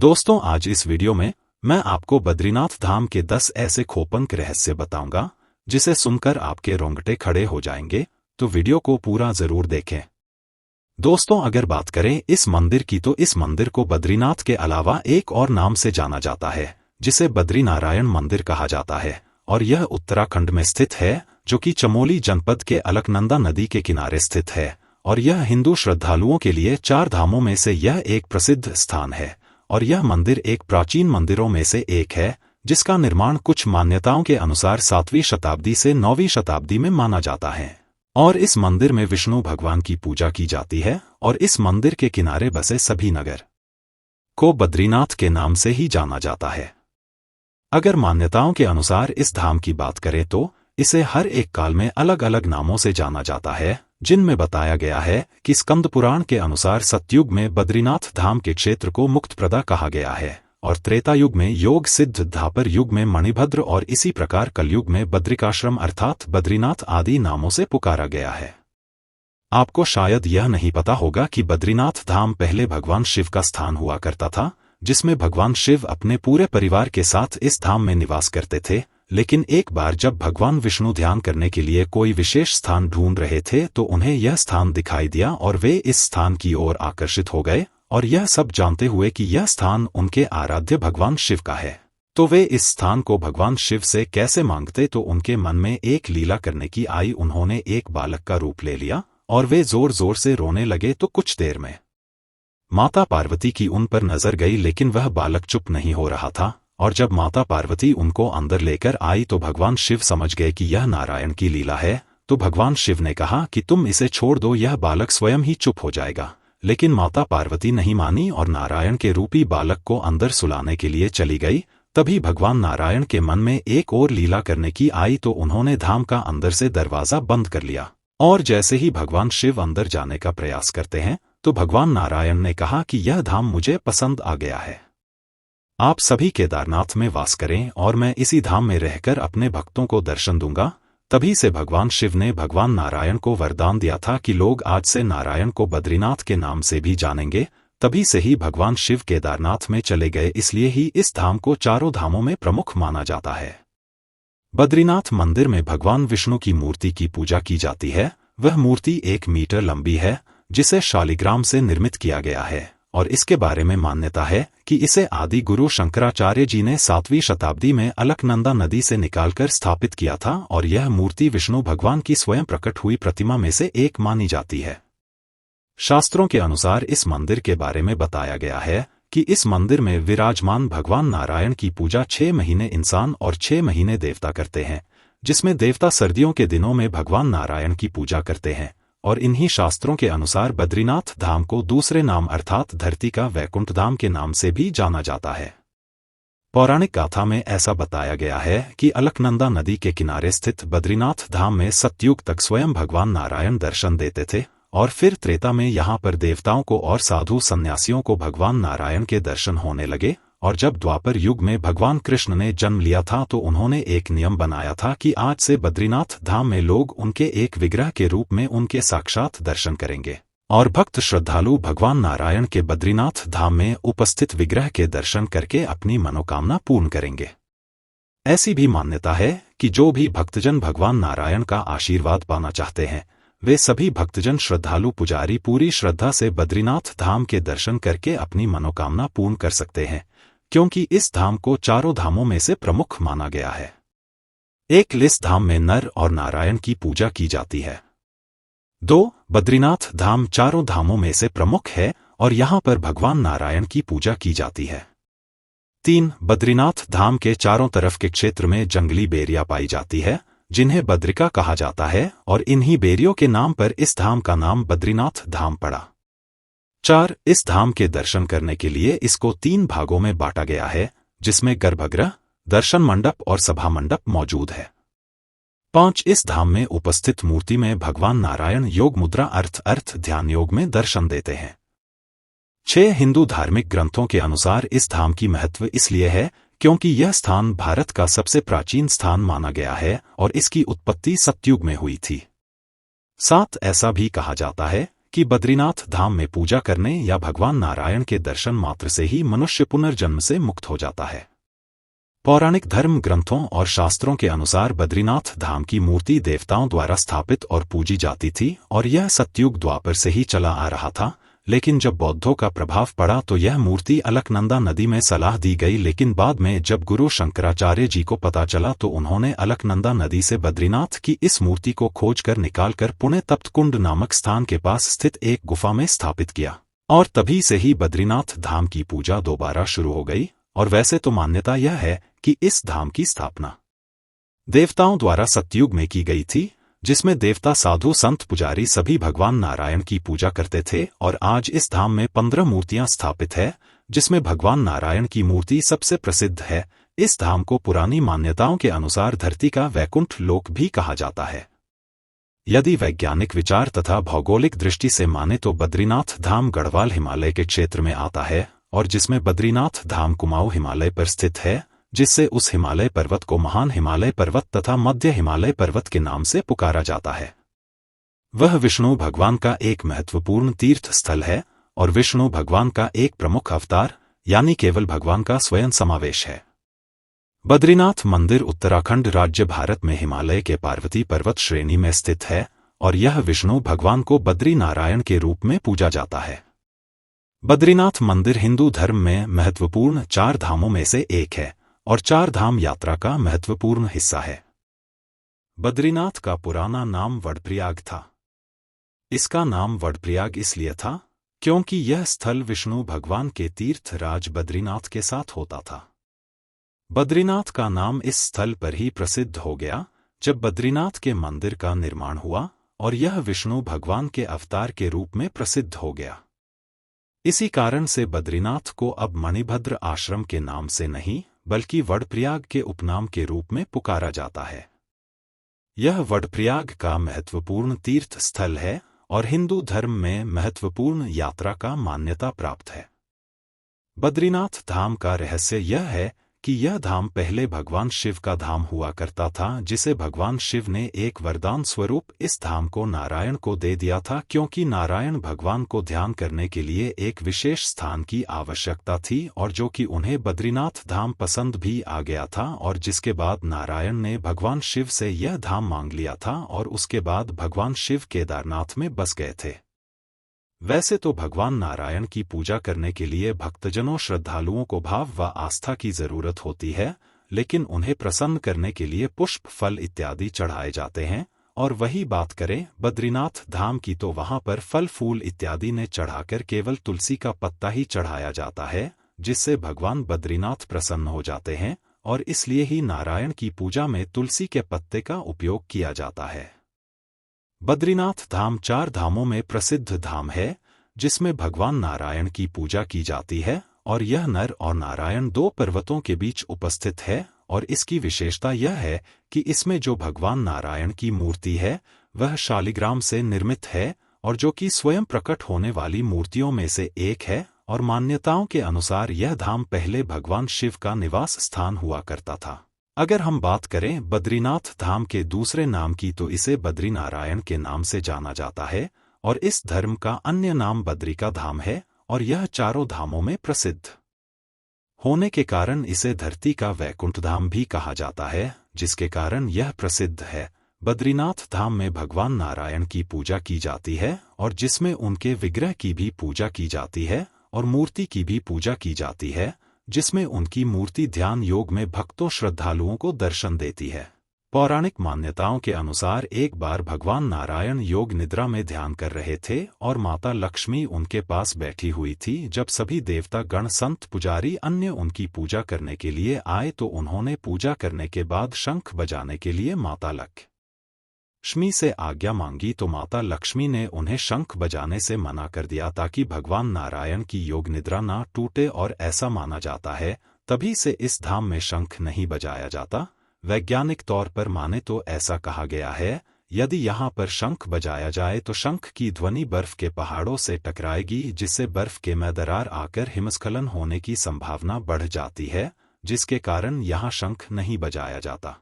दोस्तों, आज इस वीडियो में मैं आपको बद्रीनाथ धाम के 10 ऐसे खोपंक रहस्य बताऊंगा जिसे सुनकर आपके रोंगटे खड़े हो जाएंगे, तो वीडियो को पूरा जरूर देखें। दोस्तों, अगर बात करें इस मंदिर की, तो इस मंदिर को बद्रीनाथ के अलावा एक और नाम से जाना जाता है, जिसे बद्रीनारायण मंदिर कहा जाता है, और यह उत्तराखंड में स्थित है, जो कि चमोली जनपद के अलकनंदा नदी के किनारे स्थित है। और यह हिंदू श्रद्धालुओं के लिए 4 धामों में से यह एक प्रसिद्ध स्थान है। और यह मंदिर एक प्राचीन मंदिरों में से एक है, जिसका निर्माण कुछ मान्यताओं के अनुसार 7वीं शताब्दी से 9वीं शताब्दी में माना जाता है। और इस मंदिर में विष्णु भगवान की पूजा की जाती है, और इस मंदिर के किनारे बसे सभी नगर को बद्रीनाथ के नाम से ही जाना जाता है। अगर मान्यताओं के अनुसार इस धाम की बात करें तो इसे हर एक काल में अलग अलग नामों से जाना जाता है, जिनमें बताया गया है कि स्कंद पुराण के अनुसार सतयुग में बद्रीनाथ धाम के क्षेत्र को मुक्तप्रदा कहा गया है, और त्रेता युग में योग सिद्ध, द्वापर युग में मणिभद्र, और इसी प्रकार कलयुग में बद्रिकाश्रम अर्थात बद्रीनाथ आदि नामों से पुकारा गया है। आपको शायद यह नहीं पता होगा कि बद्रीनाथ धाम पहले भगवान शिव का स्थान हुआ करता था, जिसमें भगवान शिव अपने पूरे परिवार के साथ इस धाम में निवास करते थे। लेकिन एक बार जब भगवान विष्णु ध्यान करने के लिए कोई विशेष स्थान ढूंढ रहे थे, तो उन्हें यह स्थान दिखाई दिया और वे इस स्थान की ओर आकर्षित हो गए, और यह सब जानते हुए कि यह स्थान उनके आराध्य भगवान शिव का है, तो वे इस स्थान को भगवान शिव से कैसे मांगते, तो उनके मन में एक लीला करने की आई। उन्होंने एक बालक का रूप ले लिया और वे जोर जोर से रोने लगे। तो कुछ देर में माता पार्वती की उन पर नजर गई, लेकिन वह बालक चुप नहीं हो रहा था। और जब माता पार्वती उनको अंदर लेकर आई तो भगवान शिव समझ गए कि यह नारायण की लीला है। तो भगवान शिव ने कहा कि तुम इसे छोड़ दो, यह बालक स्वयं ही चुप हो जाएगा। लेकिन माता पार्वती नहीं मानी और नारायण के रूपी बालक को अंदर सुलाने के लिए चली गई। तभी भगवान नारायण के मन में एक और लीला करने की आई, तो उन्होंने धाम का अंदर से दरवाजा बंद कर लिया। और जैसे ही भगवान शिव अंदर जाने का प्रयास करते हैं, तो भगवान नारायण ने कहा कि यह धाम मुझे पसंद आ गया है। आप सभी केदारनाथ में वास करें और मैं इसी धाम में रहकर अपने भक्तों को दर्शन दूंगा। तभी से भगवान शिव ने भगवान नारायण को वरदान दिया था कि लोग आज से नारायण को बद्रीनाथ के नाम से भी जानेंगे। तभी से ही भगवान शिव केदारनाथ में चले गए, इसलिए ही इस धाम को 4 धामों में प्रमुख माना जाता है। बद्रीनाथ मंदिर में भगवान विष्णु की मूर्ति की पूजा की जाती है। वह मूर्ति 1 मीटर लंबी है, जिसे शालिग्राम से निर्मित किया गया है, और इसके बारे में मान्यता है कि इसे आदि गुरु शंकराचार्य जी ने 7वीं शताब्दी में अलकनंदा नदी से निकालकर स्थापित किया था, और यह मूर्ति विष्णु भगवान की स्वयं प्रकट हुई प्रतिमा में से एक मानी जाती है। शास्त्रों के अनुसार इस मंदिर के बारे में बताया गया है कि इस मंदिर में विराजमान भगवान नारायण की पूजा 6 महीने इंसान और 6 महीने देवता करते हैं, जिसमें देवता सर्दियों के दिनों में भगवान नारायण की पूजा करते हैं। और इन्हीं शास्त्रों के अनुसार बद्रीनाथ धाम को दूसरे नाम अर्थात धरती का वैकुंठ धाम के नाम से भी जाना जाता है। पौराणिक गाथा में ऐसा बताया गया है कि अलकनंदा नदी के किनारे स्थित बद्रीनाथ धाम में सतयुग तक स्वयं भगवान नारायण दर्शन देते थे, और फिर त्रेता में यहाँ पर देवताओं को और साधु सन्यासियों को भगवान नारायण के दर्शन होने लगे। और जब द्वापर युग में भगवान कृष्ण ने जन्म लिया था, तो उन्होंने एक नियम बनाया था कि आज से बद्रीनाथ धाम में लोग उनके एक विग्रह के रूप में उनके साक्षात दर्शन करेंगे, और भक्त श्रद्धालु भगवान नारायण के बद्रीनाथ धाम में उपस्थित विग्रह के दर्शन करके अपनी मनोकामना पूर्ण करेंगे। ऐसी भी मान्यता है कि जो भी भक्तजन भगवान नारायण का आशीर्वाद पाना चाहते हैं, वे सभी भक्तजन श्रद्धालु पुजारी पूरी श्रद्धा से बद्रीनाथ धाम के दर्शन करके अपनी मनोकामना पूर्ण कर सकते हैं, क्योंकि इस धाम को 4 धामों में से प्रमुख माना गया है। एक, इस धाम में नर और नारायण की पूजा की जाती है। 2, बद्रीनाथ धाम 4 धामों में से प्रमुख है और यहाँ पर भगवान नारायण की पूजा की जाती है। 3, बद्रीनाथ धाम के चारों तरफ के क्षेत्र में जंगली बेरियां पाई जाती है, जिन्हें बद्रिका कहा जाता है, और इन्हीं बेरियों के नाम पर इस धाम का नाम बद्रीनाथ धाम पड़ा। 4, इस धाम के दर्शन करने के लिए इसको 3 भागों में बांटा गया है, जिसमें गर्भगृह, दर्शन मंडप और सभा मंडप मौजूद है। 5, इस धाम में उपस्थित मूर्ति में भगवान नारायण योग मुद्रा अर्थ ध्यान योग में दर्शन देते हैं। 6, हिंदू धार्मिक ग्रंथों के अनुसार इस धाम की महत्व इसलिए है क्योंकि यह स्थान भारत का सबसे प्राचीन स्थान माना गया है, और इसकी उत्पत्ति सतयुग में हुई थी। 7, ऐसा भी कहा जाता है कि बद्रीनाथ धाम में पूजा करने या भगवान नारायण के दर्शन मात्र से ही मनुष्य पुनर्जन्म से मुक्त हो जाता है। पौराणिक धर्म ग्रंथों और शास्त्रों के अनुसार बद्रीनाथ धाम की मूर्ति देवताओं द्वारा स्थापित और पूजी जाती थी और यह सतयुग द्वापर से ही चला आ रहा था, लेकिन जब बौद्धों का प्रभाव पड़ा तो यह मूर्ति अलकनंदा नदी में सलाह दी गई। लेकिन बाद में जब गुरु शंकराचार्य जी को पता चला तो उन्होंने अलकनंदा नदी से बद्रीनाथ की इस मूर्ति को खोजकर निकालकर पुणे तप्तकुंड नामक स्थान के पास स्थित एक गुफा में स्थापित किया, और तभी से ही बद्रीनाथ धाम की पूजा दोबारा शुरू हो गई। और वैसे तो मान्यता यह है कि इस धाम की स्थापना देवताओं द्वारा सतयुग में की गई थी, जिसमें देवता साधु संत पुजारी सभी भगवान नारायण की पूजा करते थे। और आज इस धाम में 15 मूर्तियां स्थापित है, जिसमें भगवान नारायण की मूर्ति सबसे प्रसिद्ध है। इस धाम को पुरानी मान्यताओं के अनुसार धरती का वैकुंठ लोक भी कहा जाता है। यदि वैज्ञानिक विचार तथा भौगोलिक दृष्टि से माने तो बद्रीनाथ धाम गढ़वाल हिमालय के क्षेत्र में आता है, और जिसमें बद्रीनाथ धाम कुमाऊं हिमालय पर स्थित है, जिससे उस हिमालय पर्वत को महान हिमालय पर्वत तथा मध्य हिमालय पर्वत के नाम से पुकारा जाता है। वह विष्णु भगवान का एक महत्वपूर्ण तीर्थ स्थल है और विष्णु भगवान का एक प्रमुख अवतार यानी केवल भगवान का स्वयं समावेश है। बद्रीनाथ मंदिर उत्तराखंड राज्य भारत में हिमालय के पार्वती पर्वत श्रेणी में स्थित है और यह विष्णु भगवान को बद्री नारायण के रूप में पूजा जाता है। बद्रीनाथ मंदिर हिंदू धर्म में महत्वपूर्ण 4 धामों में से एक है और 4 धाम यात्रा का महत्वपूर्ण हिस्सा है। बद्रीनाथ का पुराना नाम वडप्रयाग था। इसका नाम वडप्रयाग इसलिए था क्योंकि यह स्थल विष्णु भगवान के तीर्थ राज बद्रीनाथ के साथ होता था। बद्रीनाथ का नाम इस स्थल पर ही प्रसिद्ध हो गया जब बद्रीनाथ के मंदिर का निर्माण हुआ और यह विष्णु भगवान के अवतार के रूप में प्रसिद्ध हो गया। इसी कारण से बद्रीनाथ को अब मणिभद्र आश्रम के नाम से नहीं बल्कि वडप्रयाग के उपनाम के रूप में पुकारा जाता है। यह वडप्रयाग का महत्वपूर्ण तीर्थ स्थल है और हिंदू धर्म में महत्वपूर्ण यात्रा का मान्यता प्राप्त है। बद्रीनाथ धाम का रहस्य यह है कि यह धाम पहले भगवान शिव का धाम हुआ करता था, जिसे भगवान शिव ने एक वरदान स्वरूप इस धाम को नारायण को दे दिया था, क्योंकि नारायण भगवान को ध्यान करने के लिए एक विशेष स्थान की आवश्यकता थी और जो कि उन्हें बद्रीनाथ धाम पसंद भी आ गया था। और जिसके बाद नारायण ने भगवान शिव से यह धाम मांग लिया था और उसके बाद भगवान शिव केदारनाथ में बस गए थे। वैसे तो भगवान नारायण की पूजा करने के लिए भक्तजनों श्रद्धालुओं को भाव व आस्था की जरूरत होती है, लेकिन उन्हें प्रसन्न करने के लिए पुष्प फल इत्यादि चढ़ाए जाते हैं। और वही बात करें बद्रीनाथ धाम की तो वहां पर फल फूल इत्यादि ने चढ़ाकर केवल तुलसी का पत्ता ही चढ़ाया जाता है, जिससे भगवान बद्रीनाथ प्रसन्न हो जाते हैं और इसलिए ही नारायण की पूजा में तुलसी के पत्ते का उपयोग किया जाता है। बद्रीनाथ धाम 4 धामों में प्रसिद्ध धाम है, जिसमें भगवान नारायण की पूजा की जाती है और यह नर और नारायण 2 पर्वतों के बीच उपस्थित है। और इसकी विशेषता यह है कि इसमें जो भगवान नारायण की मूर्ति है वह शालिग्राम से निर्मित है और जो कि स्वयं प्रकट होने वाली मूर्तियों में से एक है। और मान्यताओं के अनुसार यह धाम पहले भगवान शिव का निवास स्थान हुआ करता था। अगर हम बात करें बद्रीनाथ धाम के दूसरे नाम की तो इसे बद्री नारायण के नाम से जाना जाता है और इस धर्म का अन्य नाम बद्री का धाम है और यह 4 धामों में प्रसिद्ध होने के कारण इसे धरती का वैकुंठ धाम भी कहा जाता है, जिसके कारण यह प्रसिद्ध है। बद्रीनाथ धाम में भगवान नारायण की पूजा की जाती है और जिसमें उनके विग्रह की भी पूजा की जाती है और मूर्ति की भी पूजा की जाती है, जिसमें उनकी मूर्ति ध्यान योग में भक्तों श्रद्धालुओं को दर्शन देती है। पौराणिक मान्यताओं के अनुसार एक बार भगवान नारायण योग निद्रा में ध्यान कर रहे थे और माता लक्ष्मी उनके पास बैठी हुई थी। जब सभी देवता गण संत पुजारी अन्य उनकी पूजा करने के लिए आए तो उन्होंने पूजा करने के बाद शंख बजाने के लिए माता लक्ष्मी से आज्ञा मांगी, तो माता लक्ष्मी ने उन्हें शंख बजाने से मना कर दिया ताकि भगवान नारायण की योग निद्रा ना टूटे। और ऐसा माना जाता है तभी से इस धाम में शंख नहीं बजाया जाता। वैज्ञानिक तौर पर माने तो ऐसा कहा गया है यदि यहाँ पर शंख बजाया जाए तो शंख की ध्वनि बर्फ के पहाड़ों से टकराएगी, जिससे बर्फ के में दरार आकर हिमस्खलन होने की संभावना बढ़ जाती है, जिसके कारण यहाँ शंख नहीं बजाया जाता।